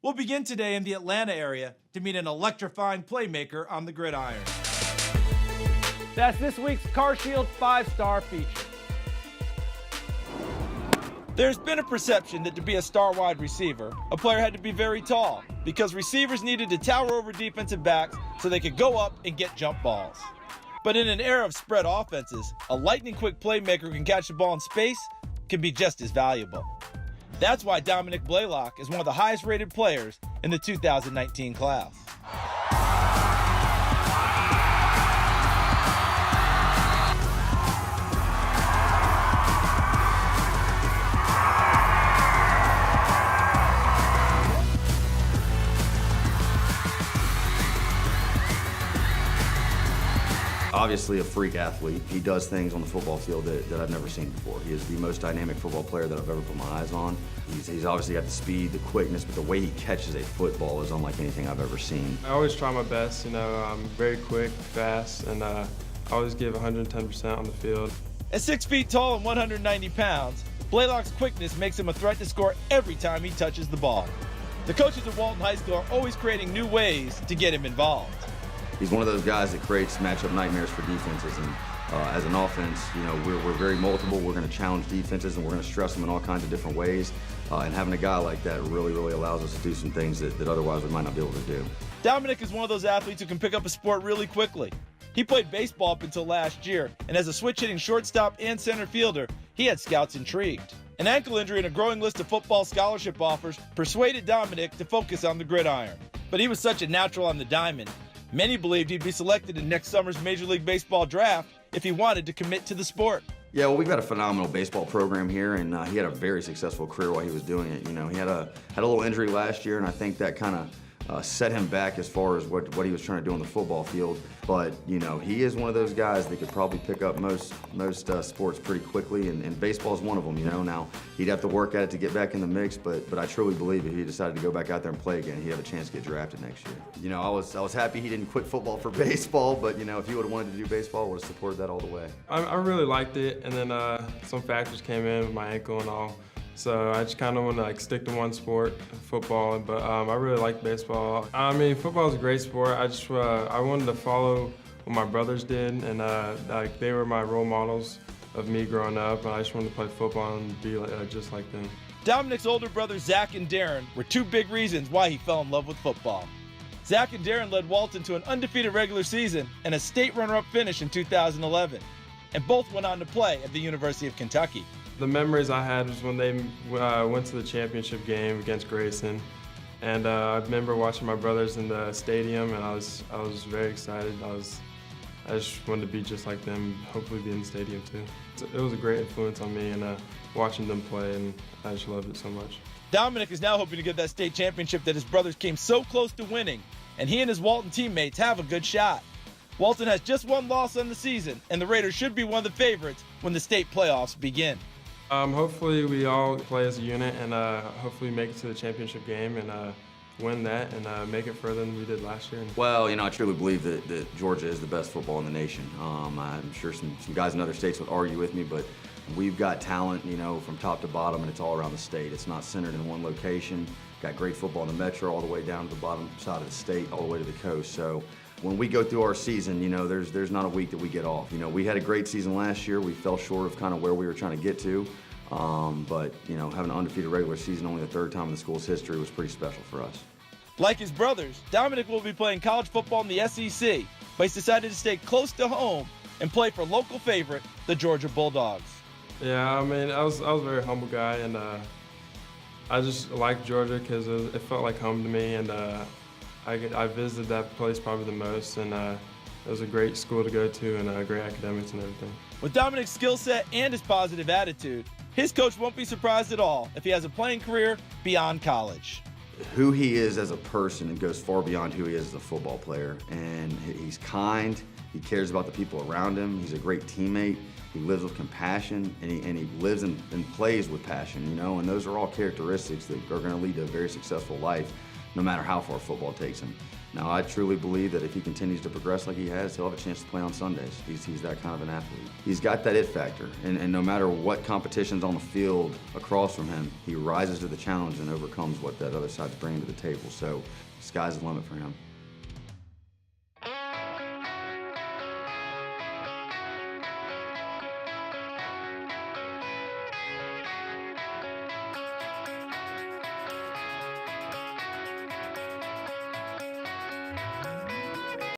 will begin today in the Atlanta area to meet an electrifying playmaker on the gridiron. That's this week's CarShield 5-star feature. There's been a perception that to be a star wide receiver, a player had to be very tall because receivers needed to tower over defensive backs so they could go up and get jump balls. But in an era of spread offenses, a lightning-quick playmaker who can catch the ball in space can be just as valuable. That's why Dominick Blaylock is one of the highest-rated players in the 2019 class. Obviously a freak athlete. He does things on the football field that I've never seen before. He is the most dynamic football player that I've ever put my eyes on. He's obviously got the speed, the quickness, but the way he catches a football is unlike anything I've ever seen. I always try my best, I'm very quick, fast, and I always give 110% on the field. At 6 feet tall and 190 pounds, Blaylock's quickness makes him a threat to score every time he touches the ball. The coaches at Walton High School are always creating new ways to get him involved. He's one of those guys that creates matchup nightmares for defenses, and as an offense, we're very multiple. We're going to challenge defenses, and we're going to stress them in all kinds of different ways. And having a guy like that really allows us to do some things that otherwise we might not be able to do. Dominick is one of those athletes who can pick up a sport really quickly. He played baseball up until last year, and as a switch-hitting shortstop and center fielder, he had scouts intrigued. An ankle injury and a growing list of football scholarship offers persuaded Dominick to focus on the gridiron. But he was such a natural on the diamond. Many believed he'd be selected in next summer's Major League Baseball draft if he wanted to commit to the sport. Yeah, well, we've got a phenomenal baseball program here, and he had a very successful career while he was doing it. He had a little injury last year, and I think that kind of set him back as far as what he was trying to do on the football field. But he is one of those guys that could probably pick up most sports pretty quickly, and baseball is one of them. Now he'd have to work at it to get back in the mix, but I truly believe if he decided to go back out there and play again, he'd have a chance to get drafted next year. I was happy he didn't quit football for baseball, but if he would have wanted to do baseball, I would have supported that all the way. I really liked it, and then some factors came in with my ankle and all. So I just kind of want to stick to one sport, football, but I really like baseball. Football is a great sport. I wanted to follow what my brothers did, and they were my role models of me growing up. I just wanted to play football and be just like them. Dominick's older brothers Zach and Darren were two big reasons why he fell in love with football. Zach and Darren led Walton to an undefeated regular season and a state runner-up finish in 2011, and both went on to play at the University of Kentucky. The memories I had was when they went to the championship game against Grayson, and I remember watching my brothers in the stadium, and I was very excited. I just wanted to be just like them, hopefully be in the stadium too. It was a great influence on me, and watching them play, and I just loved it so much. Dominick is now hoping to get that state championship that his brothers came so close to winning, and he and his Walton teammates have a good shot. Walton has just one loss on the season, and the Raiders should be one of the favorites when the state playoffs begin. Hopefully we all play as a unit, and hopefully make it to the championship game and win that and make it further than we did last year. Well, I truly believe that Georgia is the best football in the nation. I'm sure some guys in other states would argue with me, but we've got talent, from top to bottom, and it's all around the state. It's not centered in one location. Got great football in the metro all the way down to the bottom side of the state, all the way to the coast. So when we go through our season, there's not a week that we get off. We had a great season last year. We fell short of kind of where we were trying to get to. But having an undefeated regular season, only the third time in the school's history, was pretty special for us. Like his brothers, Dominick will be playing college football in the SEC, but he's decided to stay close to home and play for local favorite, the Georgia Bulldogs. Yeah, I was a very humble guy, and I just liked Georgia because it felt like home to me, and I visited that place probably the most, and it was a great school to go to, and great academics and everything. With Dominick's skill set and his positive attitude, his coach won't be surprised at all if he has a playing career beyond college. Who he is as a person, it goes far beyond who he is as a football player. And he's kind, he cares about the people around him, he's a great teammate, he lives with compassion, and he lives and plays with passion, and those are all characteristics that are going to lead to a very successful life. no matter how far football takes him. Now, I truly believe that if he continues to progress like he has, he'll have a chance to play on Sundays. He's that kind of an athlete. He's got that it factor, and no matter what competition's on the field across from him, he rises to the challenge and overcomes what that other side's bringing to the table. So, sky's the limit for him.